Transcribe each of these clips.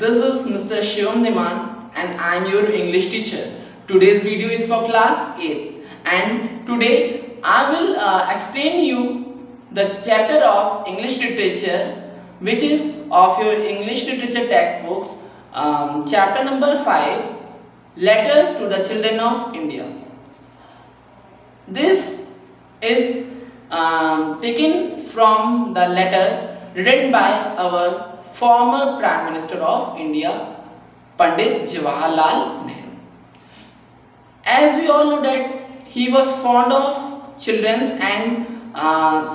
This is Mr. Shivam Diman and I am your English teacher. Today's video is for class 8 and today I will explain you the chapter of English literature which is of your English literature textbooks, chapter number 5, Letters to the Children of India. This is taken from the letter written by our former Prime Minister of India, Pandit Jawaharlal Nehru. As we all know that he was fond of children and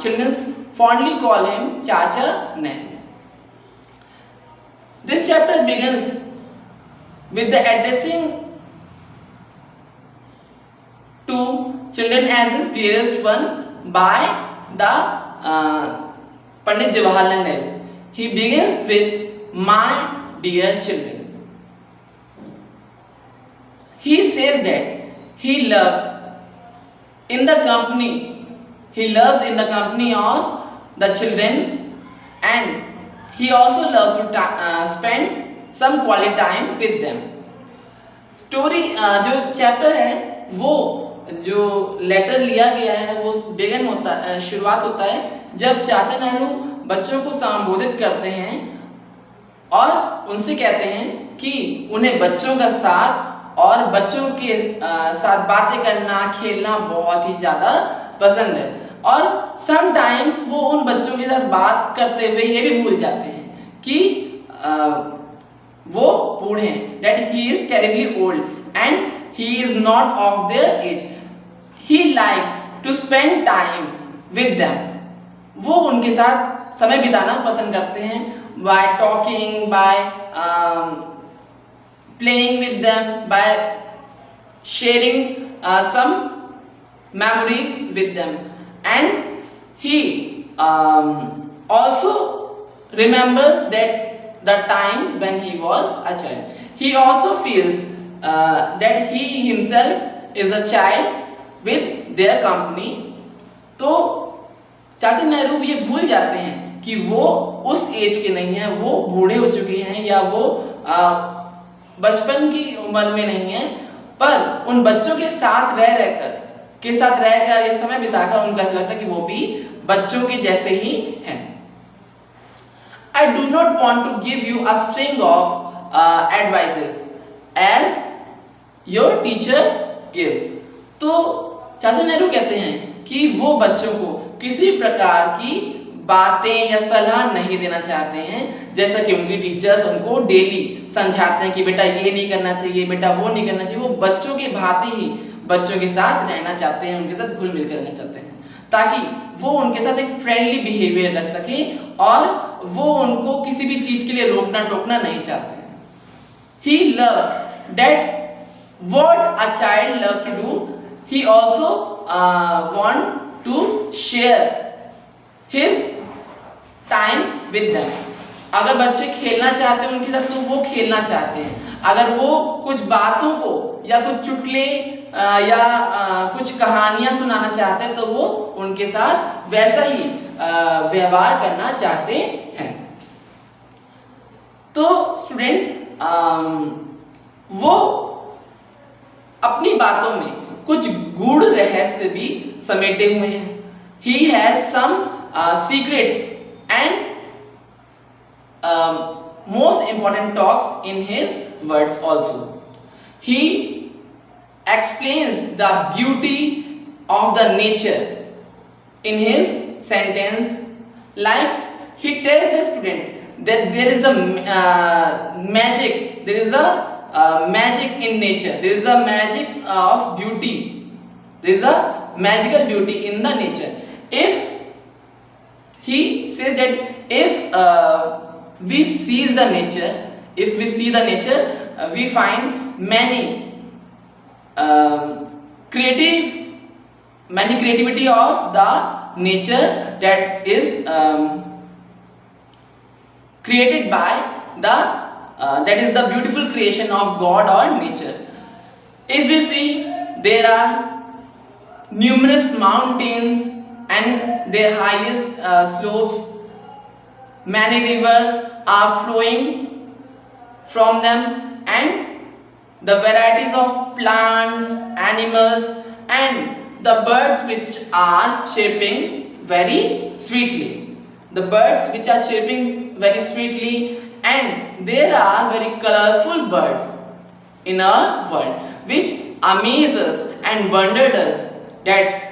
children fondly call him Chacha Nehru. This chapter begins with the addressing to children as his dearest one by the Pandit Jawaharlal Nehru. He begins with "My dear children." He says that he loves in the company of the children and he also loves to spend some quality time with them. Story जो chapter है वो जो letter लिया गया है वो शुरुआत होता है जब चाचा नेहरू बच्चों को संबोधित करते हैं और उनसे कहते हैं कि उन्हें बच्चों का साथ और बच्चों के साथ बातें करना खेलना बहुत ही ज़्यादा पसंद है और समटाइम्स वो उन बच्चों के साथ बात करते हुए ये भी भूल जाते हैं कि वो बूढ़े हैं, that he is terribly old and he is not of their age. He likes to spend time with them. वो उनके साथ समय बिताना पसंद करते हैं by talking, by playing with them, by sharing some memories with them, and he also remembers that the time when he was a child. He also feels that he himself is a child with their company. तो चाचा नेहरू ये भूल जाते हैं कि वो उस as के नहीं हैं, वो बूढ़े हो चुके हैं या वो बचपन की उम्र में नहीं है, पर उन बच्चों के साथ रहकर ये समय बिताकर उनको ऐसा लगता है कि वो भी बच्चों के जैसे ही हैं. I do not want to give you a string of advices as your teacher gives. तो चाचा नेहरू कहते हैं कि वो बच्चों को किसी प्रकार की बातें या सलाह नहीं देना चाहते हैं जैसा कि उनकी टीचर्स उनको डेली समझाते हैं कि बेटा ये नहीं करना चाहिए, बेटा वो नहीं करना चाहिए. वो बच्चों की भांति ही बच्चों के साथ रहना चाहते हैं, उनके साथ घुल मिल कर रहना चाहते हैं ताकि वो उनके साथ एक फ्रेंडली बिहेवियर रख सके और वो उनको किसी भी चीज के लिए रोकना टोकना नहीं चाहते हैं. He loves that what a child loves to do. He also want to share his time with them. अगर बच्चे खेलना चाहते हैं उनके साथ तो वो खेलना चाहते हैं. अगर वो कुछ बातों को या कुछ चुटकुले या कुछ कहानियां सुनाना चाहते हैं तो वो उनके साथ वैसा ही व्यवहार करना चाहते हैं. तो स्टूडेंट्स वो अपनी बातों में कुछ गूढ़ रहस्य भी समेटे हुए हैं. He has some secrets and most important talks in his words also. He explains the beauty of the nature in his sentence, like he tells the student that there is a magic, magic in nature, there is a magic of beauty, there is a magical beauty in the nature. If he says that if we see the nature, we find many creativity of the nature that is created by that is the beautiful creation of God or nature. If we see there are numerous mountains and their highest slopes, many rivers are flowing from them, and the varieties of plants, animals, and the birds which are chirping very sweetly. The birds which are chirping very sweetly, and there are very colorful birds in our world, which amazes and wonders us that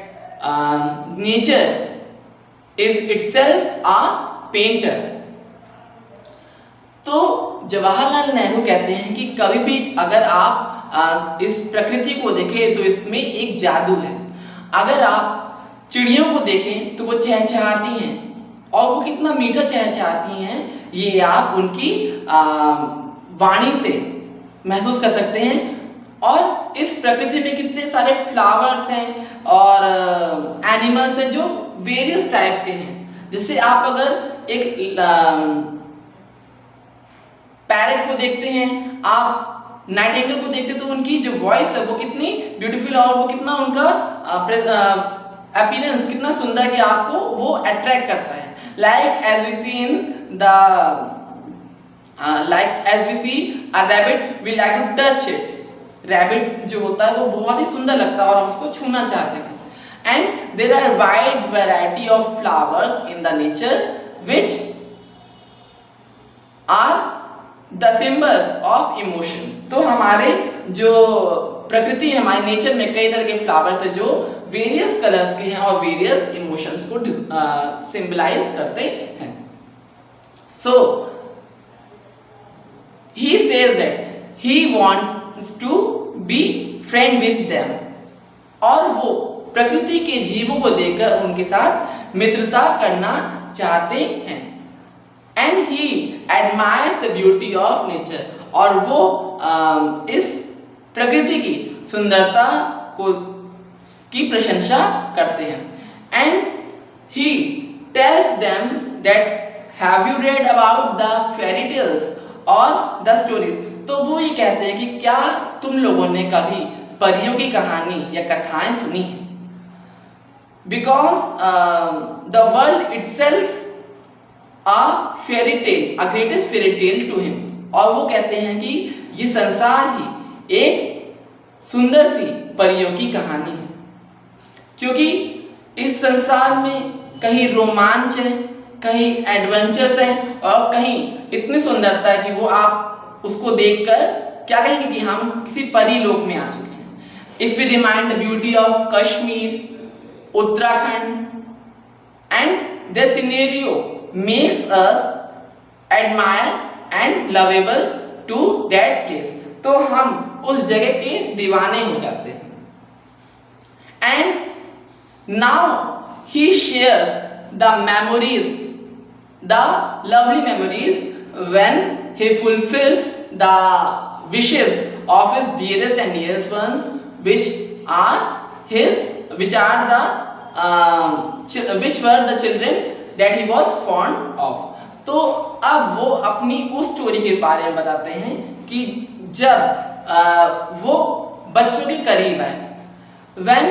nature is itself a painter. तो जवाहरलाल नेहरू कहते हैं कि कभी भी अगर आप इस प्रकृति को देखें तो इसमें एक जादू है। अगर आप चिड़ियों को देखें तो वो चहचहाती हैं, और वो कितना मीठा चहचहाती हैं ये आप उनकी वाणी से महसूस कर सकते हैं। और इस प्रकृति में कितने सारे फ्लावर्स हैं और एनिमल्स हैं जो वेरियस टाइप्स के हैं। जैसे आप अगर एक पैरेट को देखते हैं, आप नाइटिंगेल को देखते हैं, तो उनकी जो वॉइस है वो कितनी ब्यूटीफुल है और वो कितना उनका अपीयरेंस कितना सुंदर कि आपको वो अट्रैक्ट करता है। Like as we see in the as we see a rabbit, we like to touch it. Rabbit जो होता है वो बहुत ही सुंदर लगता है और हम उसको छूना चाहते हैं। And there are wide variety of flowers in the nature which are the symbols of emotions. तो हमारे जो प्रकृति है, हमारे नेचर में कई तरह के फ्लावर्स है जो वेरियस कलर्स के हैं और वेरियस इमोशंस को सिंबलाइज करते हैं। So he says that he wants to be friend with them, और वो प्रकृति के जीवों को देखकर उनके साथ मित्रता करना चाहते हैं। And he admires the beauty of nature, और वो इस प्रकृति की सुंदरता को की प्रशंसा करते हैं। And he tells them that have you read about the fairy tales और द स्टोरीज। तो वो ये कहते हैं कि क्या तुम लोगों ने कभी परियों की कहानी या कथाएं सुनी है? Because the world itself a fairy tale, a greatest fairy tale to him। और वो कहते हैं कि ये संसार ही एक सुंदर सी परियों की कहानी है, क्योंकि इस संसार में कहीं रोमांच है, कहीं एडवेंचर्स हैं और कहीं इतनी सुंदरता है कि वो आप उसको देखकर क्या कहेंगे कि हम किसी परी लोक में आ चुके हैं। If we remind the beauty of Kashmir, Uttarakhand and their scenario makes us admire and lovable to that place। तो हम उस जगह के दीवाने हो जाते हैं। And now he shares the memories, the lovely memories when he fulfills the wishes of his dearest and dearest ones, which were the children that he was fond of। तो अब वो अपनी उस स्टोरी के बारे में बताते हैं कि जब वो बच्चों के करीब आए, when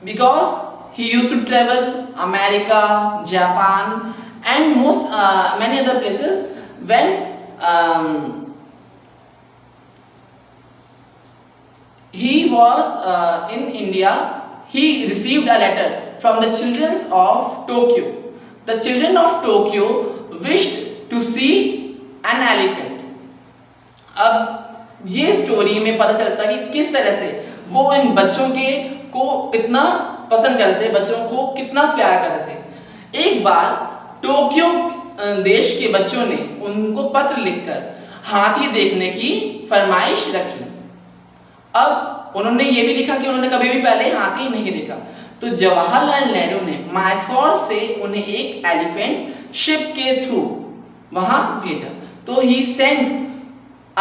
because he used to travel America, Japan and many other places, when he was in India, he received a letter from the children of Tokyo। The children of Tokyo wished to see an elephant। अब ये story में पता चलता है कि किस तरह से वो इन बच्चों के को इतना पसंद करते, बच्चों को कितना प्यार करते थे। एक बार टोक्यो देश के बच्चों ने उनको पत्र लिखकर हाथी देखने की फरमाइश रखी। अब उन्होंने ये भी लिखा कि उन्होंने कभी भी पहले हाथी नहीं देखा। तो जवाहरलाल नेहरू ने मैसूर से उन्हें एक एलिफेंट शिप के थ्रू वहां भेजा। तो ही Saint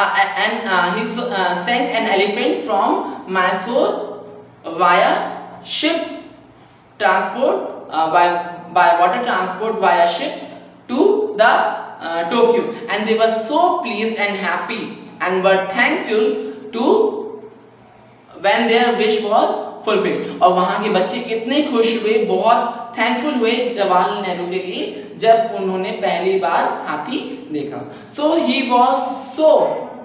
an elephant from Mysore via ship transport, by water transport via ship to the Tokyo, and they were so pleased and happy and were thankful to when their wish was fulfilled। और वहाँ के बच्चे इतने खुश हुए, बहुत thankful हुए जवाहरलाल नेहरू के लिए जब उन्होंने पहली बार हाथी देखा। So he was so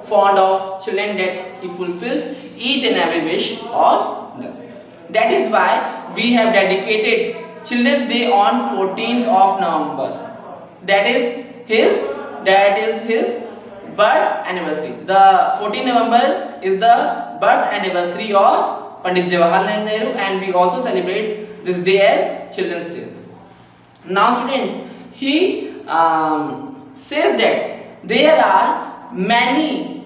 fond of children that he fulfills each and every wish of them. That is why we have dedicated Children's Day on 14th of November. That is his birth anniversary. The 14th November is the birth anniversary of Pandit Jawaharlal Nehru, and we also celebrate this day as Children's Day. Now students, he says that there are many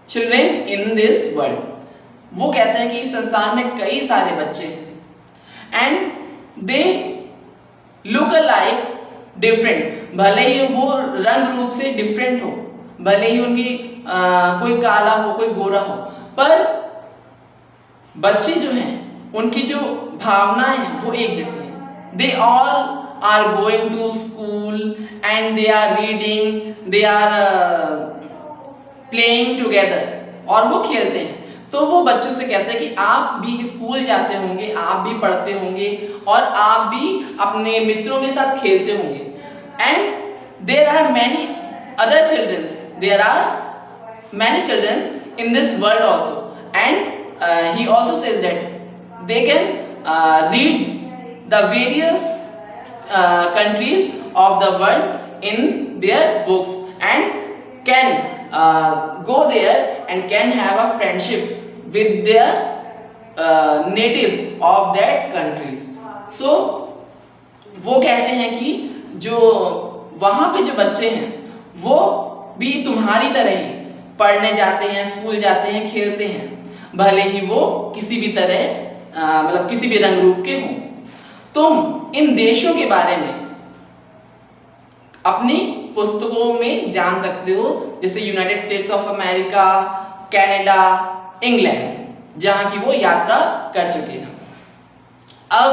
children in this world. वो कहते हैं कि इस संसार में कई सारे बच्चे हैं and they look alike different. भले ही वो रंग रूप से different हो, भले ही उनकी कोई काला हो कोई गोरा हो, पर बच्चे जो हैं उनकी जो भावनाएं हैं वो एक जैसी हैं. They all are going to school and they are reading, they are playing together, और वो खेलते हैं. तो वो बच्चों से कहते हैं कि आप भी स्कूल जाते होंगे, आप भी पढ़ते होंगे और आप भी अपने मित्रों के साथ खेलते होंगे. And there are many other childrens, there are many childrens in this world also, and he also says that they can read the various countries of the world in their books and can go there and can have a friendship with their natives of that countries. So वो कहते हैं कि जो वहाँ पे जो बच्चे हैं वो भी तुम्हारी तरह ही पढ़ने जाते हैं, स्कूल जाते हैं, खेलते हैं, भले ही वो किसी भी तरह मतलब किसी भी रंग रूप के हों. तुम इन देशों के बारे में अपनी पुस्तकों में जान सकते हो, जैसे United states of America, Canada, England, जहां की वो यात्रा कर चुके हैं. अब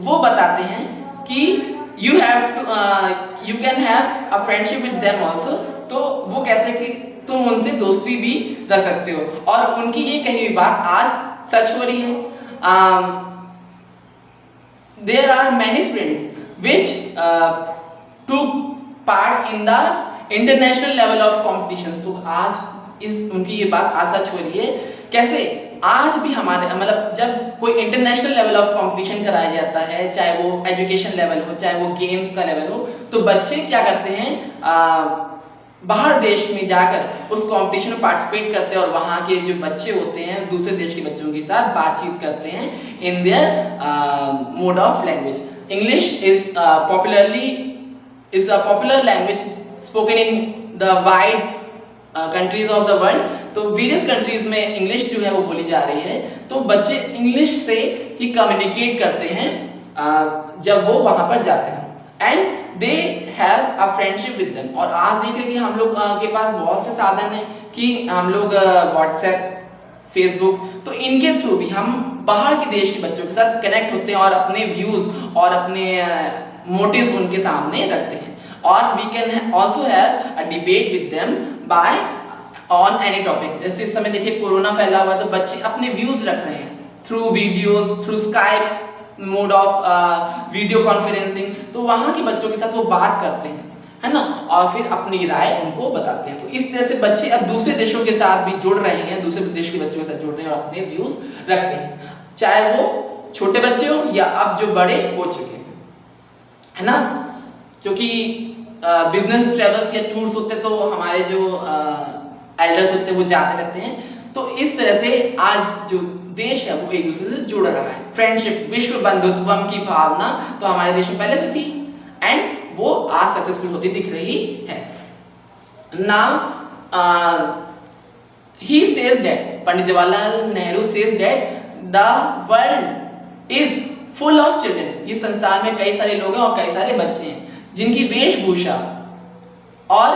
वो बताते हैं कि you can have a friendship with them also. तो वो कहते हैं कि तुम उनसे दोस्ती भी रख सकते हो, और उनकी ये कही हुई बात आज सच हो रही है. There are many sprints which took part in the international level of competitions. तो आज उनकी ये बात आज सच हो रही है. कैसे? आज भी हमारे मतलब जब कोई इंटरनेशनल लेवल ऑफ कंपटीशन कराया जाता है, चाहे वो एजुकेशन लेवल हो, चाहे वो गेम्स का लेवल हो, तो बच्चे क्या करते हैं, बाहर देश में जाकर उस कंपटीशन में पार्टिसिपेट करते हैं और वहाँ के जो बच्चे होते हैं दूसरे देश के बच्चों के साथ बातचीत करते हैं in their mode of language. English is a popular language spoken in the wide countries of the world. तो वेरियस कंट्रीज में इंग्लिश जो है वो बोली जा रही है. तो बच्चे इंग्लिश से ही कम्युनिकेट करते हैं जब वो वहाँ पर जाते हैं, and they have a friendship with them. और आज देखिए कि हम लोग के पास बहुत से साधन हैं कि हम लोग व्हाट्सएप, फेसबुक, तो इनके थ्रू भी हम बाहर के देश के बच्चों के साथ कनेक्ट होते हैं और अपने व्यूज और अपने मोटिव्स उनके सामने रखते हैं. और we can also have a debate with them by on any topic. जैसे इस समय देखिए कोरोना फैला हुआ है, तो बच्चे अपने व्यूज रख रहे हैं through videos, through Skype mode of video conferencing. तो वहाँ के बच्चों के साथ वो बात करते हैं, है ना, और फिर अपनी राय उनको बताते हैं. तो इस तरह से बच्चे अब दूसरे देशों के साथ भी जुड़ रहे हैं, दूसरे देश के बच्चों के साथ जुड़ रहे हैं और अपने व्यूज रखते हैं, चाहे वो छोटे बच्चे हो या अब जो बड़े हो चुके हैं, है ना. क्योंकि बिजनेस ट्रेवल्स या टूर्स होते हैं तो हमारे जो एल्डर्स होते हैं वो जाते रहते हैं. तो इस तरह से आज जो देश है वो एक दूसरे से जुड़ रहा है. फ्रेंडशिप, विश्व बंधुत्वम की भावना तो हमारे देश में पहले से थी एंड वो आज सक्सेसफुल होती दिख रही है. Now he says that, Pandit Jawaharlal Nehru says that the world is full of children. ये संसार में कई सारे लोग हैं और कई सारे बच्चे हैं जिनकी वेशभूषा और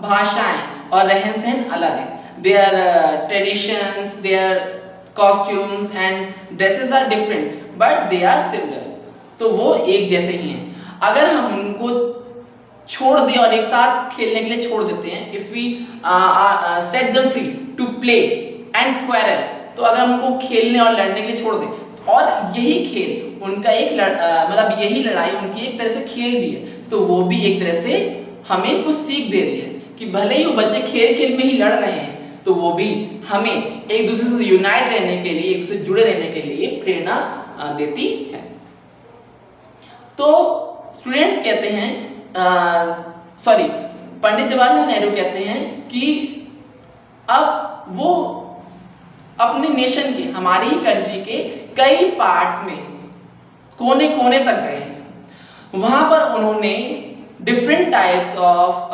भाषाएं और रहन सहन अलग है. Their traditions, their costumes and dresses are different, but they are similar. तो वो एक जैसे ही हैं. अगर हम उनको छोड़ दें और एक साथ खेलने के लिए छोड़ देते हैं, if we set them free to play and quarrel, तो अगर हम उनको खेलने और लड़ने के लिए छोड़ दें, और यही खेल उनका एक मतलब यही लड़ाई उनकी एक तरह से खेल भी है, तो वो भी एक तरह से हमें कुछ सीख दे रही है कि भले ही वो बच्चे खेल खेल में ही लड़ रहे हैं तो वो भी हमें एक दूसरे से यूनाइट रहने के लिए, एक दूसरे से जुड़े रहने के लिए प्रेरणा देती है। तो स्टूडेंट्स कहते हैं, पंडित जवाहरलाल नेहरू कहते हैं कि अब वो अपने नेशन के, हमारी ही कंट्री के कई पार्ट्स में कोने कोने तक गए हैं। वहां पर उन्होंने different types of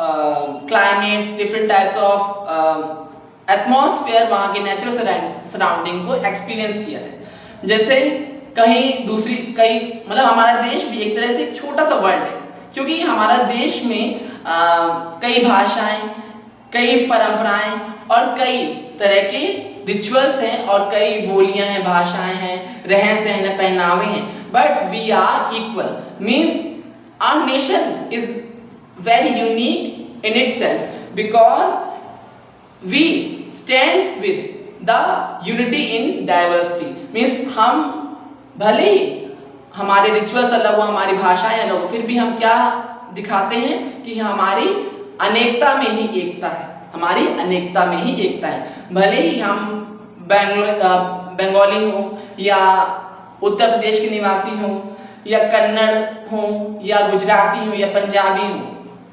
climates, different types of atmosphere, वहां के नेचुरल सराउंडिंग को एक्सपीरियंस किया है। जैसे मतलब हमारा देश भी एक तरह से एक छोटा सा वर्ल्ड है, क्योंकि हमारा देश में कई भाषाएं, कई परंपराएं और कई तरह के रिचुअल्स हैं और कई बोलियां हैं, भाषाएं हैं, रहन सहन, पहनावे हैं, but we are equal, means our nation is very unique in itself because we stands with the unity in diversity, means हम भले ही हमारे रिचुअल्स अलग हो, हमारी भाषाएं अलग हो, फिर भी हम क्या दिखाते हैं कि हमारी अनेकता में ही एकता है, हमारी अनेकता में ही एकता है। भले ही हम बंगाली हो या उत्तर प्रदेश के निवासी हो या कन्नड़ हो या गुजराती हो या पंजाबी हो,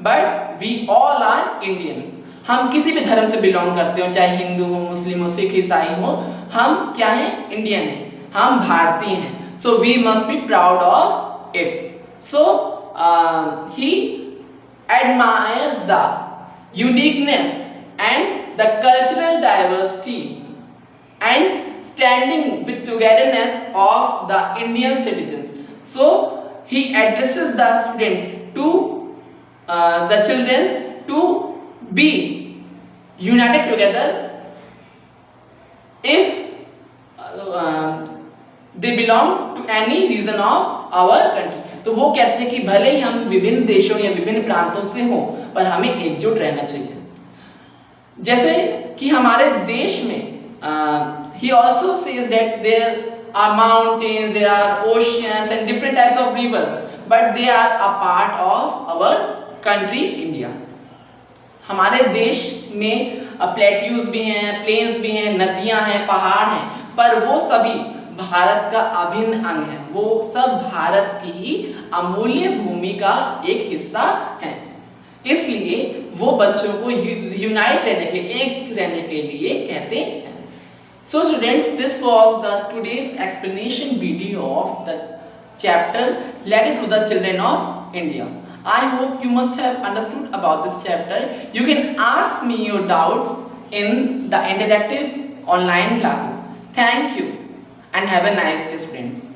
but we all are Indian. हम किसी भी धर्म से बिलोंग करते हो, चाहे हिंदू हो, मुस्लिम हो, सिख, ईसाई हो, हम क्या हैं? इंडियन हैं, हम भारतीय हैं। So we must be proud of it. So he admires the uniqueness and the cultural diversity and standing with togetherness of the Indian citizens. So he addresses the students to the children to be united together if they belong to any region of our country. तो वो कहते हैं कि भले ही हम विभिन्न देशों या विभिन्न प्रांतों से हों, पर हमें एकजुट रहना चाहिए। जैसे कि हमारे देश में he also says that there are mountains, there are oceans and different types of rivers, but they are a part of our country India. हमारे देश में प्लेट्यूज भी हैं, प्लेन्स भी हैं, नदियां हैं, पहाड़ हैं, पर वो सभी भारत का अभिन्न अंग है, वो सब भारत की ही अमूल्य भूमि का एक हिस्सा है। इसलिए वो बच्चों को यूनाइट रहने के लिए, एक रहने के लिए कहते हैं। So students, this was the today's explanation video of the chapter related to the children of India. I hope you must have understood about this chapter. You can ask me your doubts in the interactive online classes. Thank you and have a nice day, students.